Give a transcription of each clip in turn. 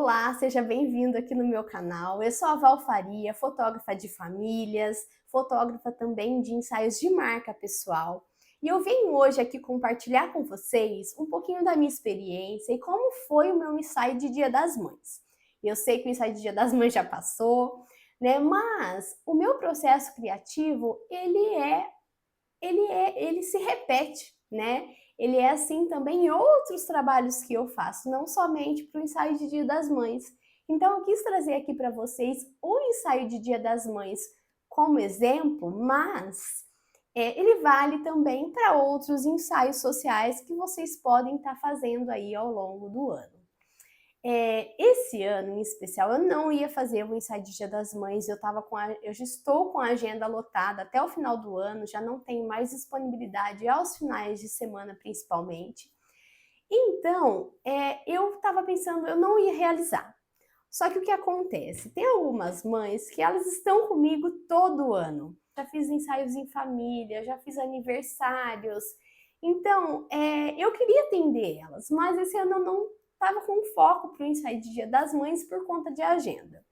Olá, seja bem-vindo aqui no meu canal. Eu sou a Val Faria, fotógrafa de famílias, fotógrafa também de ensaios de marca pessoal. E eu venho hoje aqui compartilhar com vocês um pouquinho da minha experiência e como foi o meu ensaio de Dia das Mães. Eu sei que o ensaio de Dia das Mães já passou, né? Mas o meu processo criativo, ele se repete, né? Ele é assim também em outros trabalhos que eu faço, não somente para o ensaio de Dia das Mães. Então eu quis trazer aqui para vocês o ensaio de Dia das Mães como exemplo, mas ele vale também para outros ensaios sociais que vocês podem estar fazendo aí ao longo do ano. Esse ano em especial eu não ia fazer o ensaio de Dia das Mães, eu já estou com a agenda lotada até o final do ano, já não tenho mais disponibilidade aos finais de semana principalmente. Então, eu estava pensando, eu não ia realizar. Só que o que acontece? Tem algumas mães que elas estão comigo todo ano. Já fiz ensaios em família, já fiz aniversários. Então, eu queria atender elas, mas esse ano eu não estava com foco para o ensaio de Dia das Mães por conta de agenda.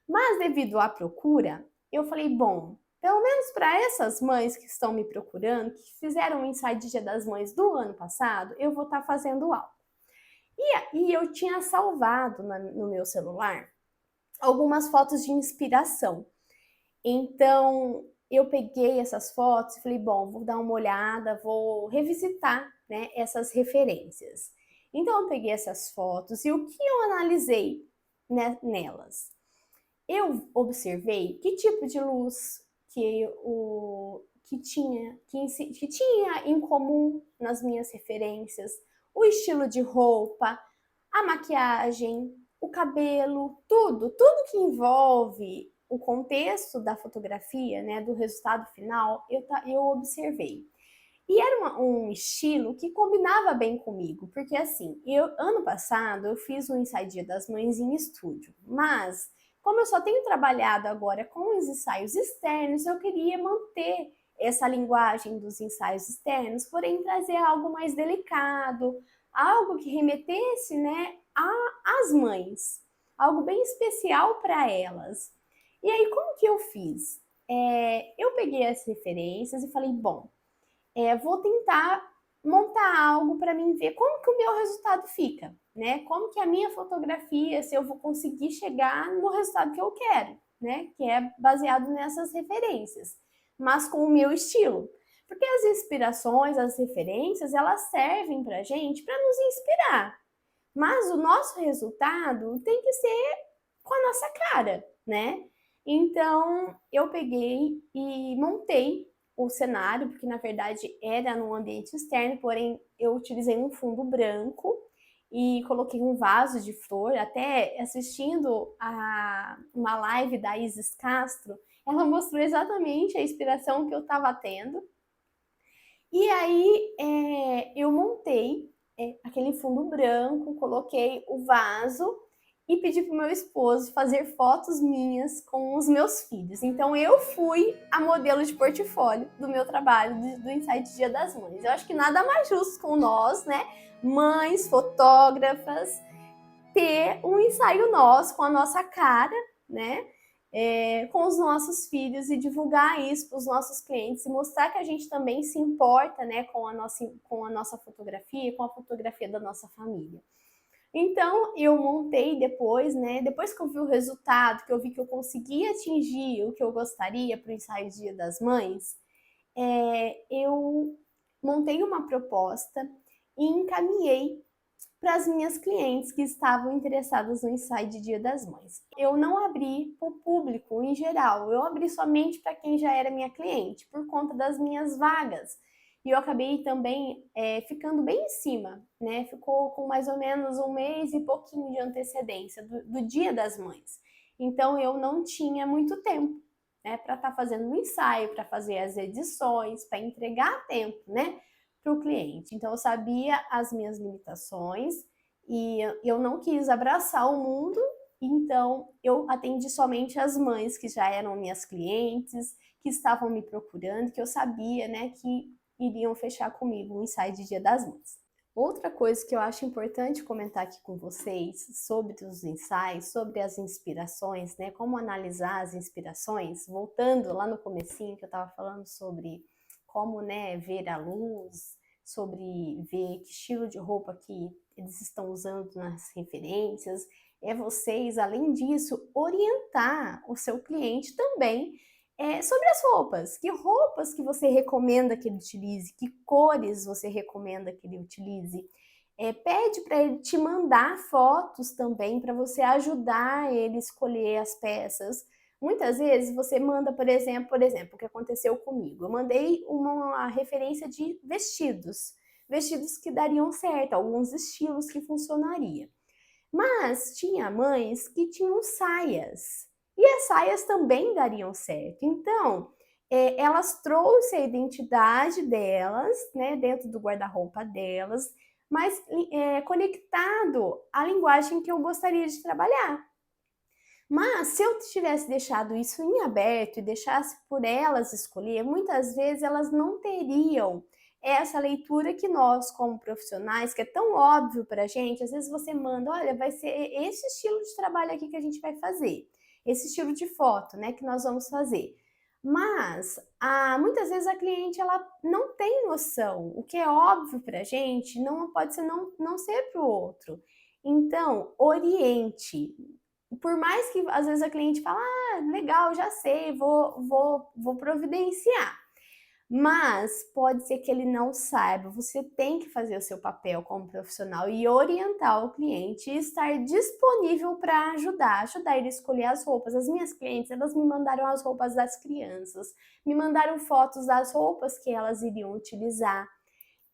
Mas devido à procura, eu falei, bom, pelo menos para essas mães que estão me procurando, que fizeram o ensaio de Dia das Mães do ano passado, eu vou estar fazendo algo. E eu tinha salvado no meu celular algumas fotos de inspiração. Então, eu peguei essas fotos e falei, bom, vou dar uma olhada, vou revisitar, né, essas referências. Então, eu peguei essas fotos e o que eu analisei, né, nelas? Eu observei que tipo de luz que tinha em comum nas minhas referências, o estilo de roupa, a maquiagem, o cabelo, tudo que envolve o contexto da fotografia, né, do resultado final, eu observei. E era um estilo que combinava bem comigo, porque assim, ano passado eu fiz um ensaio Dia das Mães em estúdio, mas como eu só tenho trabalhado agora com os ensaios externos, eu queria manter essa linguagem dos ensaios externos, porém trazer algo mais delicado, algo que remetesse, né, às mães, algo bem especial para elas. E aí, como que eu fiz? Eu peguei as referências e falei, bom, vou tentar montar algo para mim ver como que o meu resultado fica, né? Como que a minha fotografia, se eu vou conseguir chegar no resultado que eu quero, né? Que é baseado nessas referências, mas com o meu estilo. Porque as inspirações, as referências, elas servem para gente para nos inspirar. Mas o nosso resultado tem que ser com a nossa cara, né? Então, eu peguei e montei o cenário, porque na verdade era num ambiente externo, porém eu utilizei um fundo branco e coloquei um vaso de flor, até assistindo uma live da Isis Castro, ela mostrou exatamente a inspiração que eu estava tendo. E aí eu montei aquele fundo branco, coloquei o vaso e pedi para o meu esposo fazer fotos minhas com os meus filhos. Então eu fui a modelo de portfólio do meu trabalho do ensaio de Dia das Mães. Eu acho que nada mais justo com nós, né, mães, fotógrafas, ter um ensaio nosso com a nossa cara, né? Com os nossos filhos e divulgar isso para os nossos clientes e mostrar que a gente também se importa, né, com a nossa fotografia, com a fotografia da nossa família. Então, eu montei depois, né, depois que eu vi o resultado, que eu vi que eu conseguia atingir o que eu gostaria para o ensaio Dia das Mães, eu montei uma proposta e encaminhei para as minhas clientes que estavam interessadas no ensaio de Dia das Mães. Eu não abri para o público em geral, eu abri somente para quem já era minha cliente, por conta das minhas vagas. E eu acabei também ficando bem em cima, né? Ficou com mais ou menos um mês e pouquinho de antecedência do Dia das Mães. Então eu não tinha muito tempo, né, para estar fazendo um ensaio, para fazer as edições, para entregar a tempo, né, para o cliente. Então eu sabia as minhas limitações e eu não quis abraçar o mundo, então eu atendi somente as mães que já eram minhas clientes, que estavam me procurando, que eu sabia, né, que iriam fechar comigo o ensaio de Dia das Mães. Outra coisa que eu acho importante comentar aqui com vocês sobre os ensaios, sobre as inspirações, né? Como analisar as inspirações, voltando lá no comecinho que eu estava falando sobre como, né, ver a luz, sobre ver que estilo de roupa que eles estão usando nas referências, é vocês, além disso, orientar o seu cliente também sobre as roupas. Que roupas que você recomenda que ele utilize? Que cores você recomenda que ele utilize? Pede para ele te mandar fotos também para você ajudar ele a escolher as peças. Muitas vezes você manda, por exemplo, o que aconteceu comigo. Eu mandei uma referência de vestidos, vestidos que dariam certo, alguns estilos que funcionaria. Mas tinha mães que tinham saias, e as saias também dariam certo. Então, elas trouxeram a identidade delas, né, dentro do guarda-roupa delas, mas conectado à linguagem que eu gostaria de trabalhar. Mas se eu tivesse deixado isso em aberto e deixasse por elas escolher, muitas vezes elas não teriam essa leitura que nós, como profissionais, que é tão óbvio para a gente, às vezes você manda, olha, vai ser esse estilo de trabalho aqui que a gente vai fazer, esse estilo de foto, né, que nós vamos fazer. Mas muitas vezes a cliente ela não tem noção. O que é óbvio para a gente não pode ser não ser para o outro. Então, oriente, por mais que às vezes a cliente fala, legal, já sei, vou providenciar. Mas pode ser que ele não saiba. Você tem que fazer o seu papel como profissional e orientar o cliente e estar disponível para ajudar ele a escolher as roupas. As minhas clientes, elas me mandaram as roupas das crianças, me mandaram fotos das roupas que elas iriam utilizar.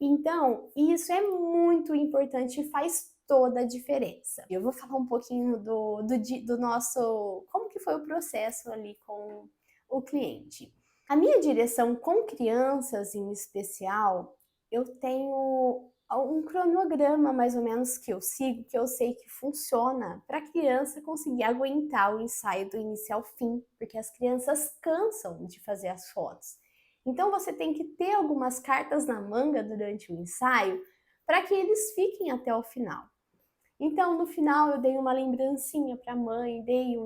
Então, isso é muito importante e faz toda a diferença. Eu vou falar um pouquinho do nosso, como que foi o processo ali com o cliente. A minha direção com crianças em especial, eu tenho um cronograma mais ou menos que eu sigo, que eu sei que funciona para a criança conseguir aguentar o ensaio do início ao fim, porque as crianças cansam de fazer as fotos. Então você tem que ter algumas cartas na manga durante o ensaio para que eles fiquem até o final. Então, no final, eu dei uma lembrancinha para a mãe, dei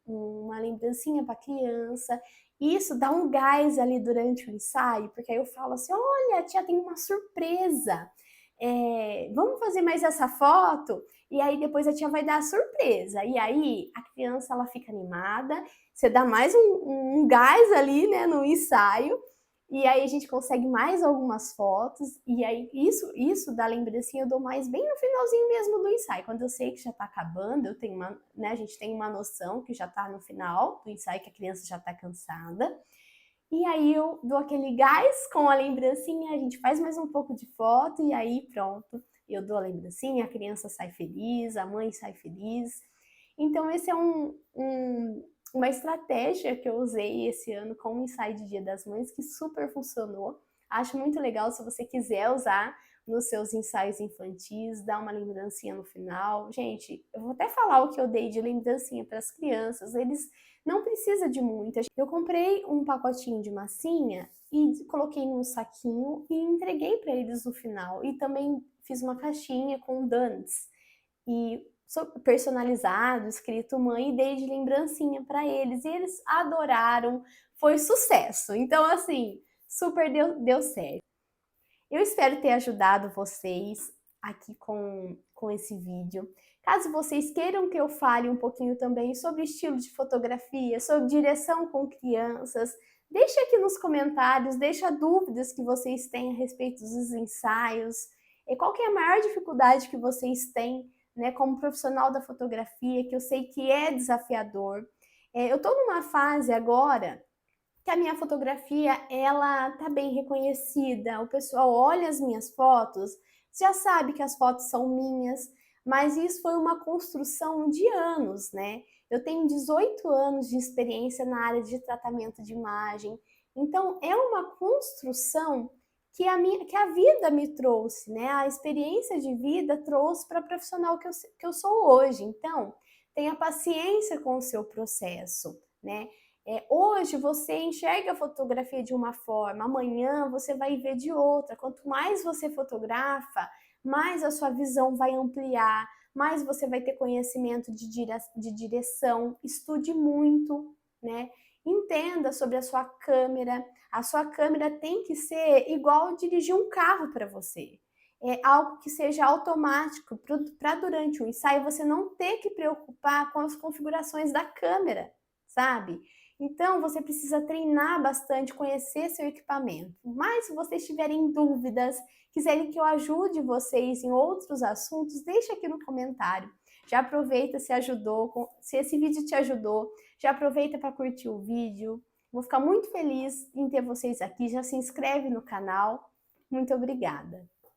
uma lembrancinha para a criança. E isso dá um gás ali durante o ensaio, porque aí eu falo assim: olha, a tia tem uma surpresa. Vamos fazer mais essa foto? E aí depois a tia vai dar a surpresa. E aí a criança ela fica animada, você dá mais um gás ali, né, no ensaio. E aí a gente consegue mais algumas fotos, e aí isso da lembrancinha eu dou mais bem no finalzinho mesmo do ensaio. Quando eu sei que já tá acabando, eu tenho né, a gente tem uma noção que já tá no final do ensaio, que a criança já tá cansada. E aí eu dou aquele gás com a lembrancinha, a gente faz mais um pouco de foto e aí pronto. Eu dou a lembrancinha, a criança sai feliz, a mãe sai feliz. Então esse é uma estratégia que eu usei esse ano com o ensaio de Dia das Mães que super funcionou. Acho muito legal se você quiser usar nos seus ensaios infantis, dar uma lembrancinha no final. Gente, eu vou até falar o que eu dei de lembrancinha para as crianças, eles não precisam de muitas. Eu comprei um pacotinho de massinha e coloquei num saquinho e entreguei para eles no final. E também fiz uma caixinha com donuts e personalizado, escrito mãe, e dei de lembrancinha para eles. E eles adoraram, foi sucesso. Então, assim, super deu certo. Eu espero ter ajudado vocês aqui com esse vídeo. Caso vocês queiram que eu fale um pouquinho também sobre estilo de fotografia, sobre direção com crianças, deixe aqui nos comentários, deixa dúvidas que vocês têm a respeito dos ensaios, e qual que é a maior dificuldade que vocês têm, né, como profissional da fotografia, que eu sei que é desafiador. Eu estou numa fase agora que a minha fotografia, ela tá bem reconhecida, o pessoal olha as minhas fotos, já sabe que as fotos são minhas, mas isso foi uma construção de anos, né? Eu tenho 18 anos de experiência na área de tratamento de imagem, então é uma construção que a vida me trouxe, né? A experiência de vida trouxe para a profissional que eu sou hoje. Então, tenha paciência com o seu processo, né? Hoje você enxerga a fotografia de uma forma, amanhã você vai ver de outra. Quanto mais você fotografa, mais a sua visão vai ampliar, mais você vai ter conhecimento de direção. Estude muito, né? Entenda sobre a sua câmera. A sua câmera tem que ser igual dirigir um carro para você. É algo que seja automático para durante o ensaio você não ter que preocupar com as configurações da câmera, sabe? Então você precisa treinar bastante, conhecer seu equipamento. Mas se vocês tiverem dúvidas, quiserem que eu ajude vocês em outros assuntos, deixa aqui no comentário. Já aproveita se ajudou, se esse vídeo te ajudou, já aproveita para curtir o vídeo. Vou ficar muito feliz em ter vocês aqui. Já se inscreve no canal. Muito obrigada.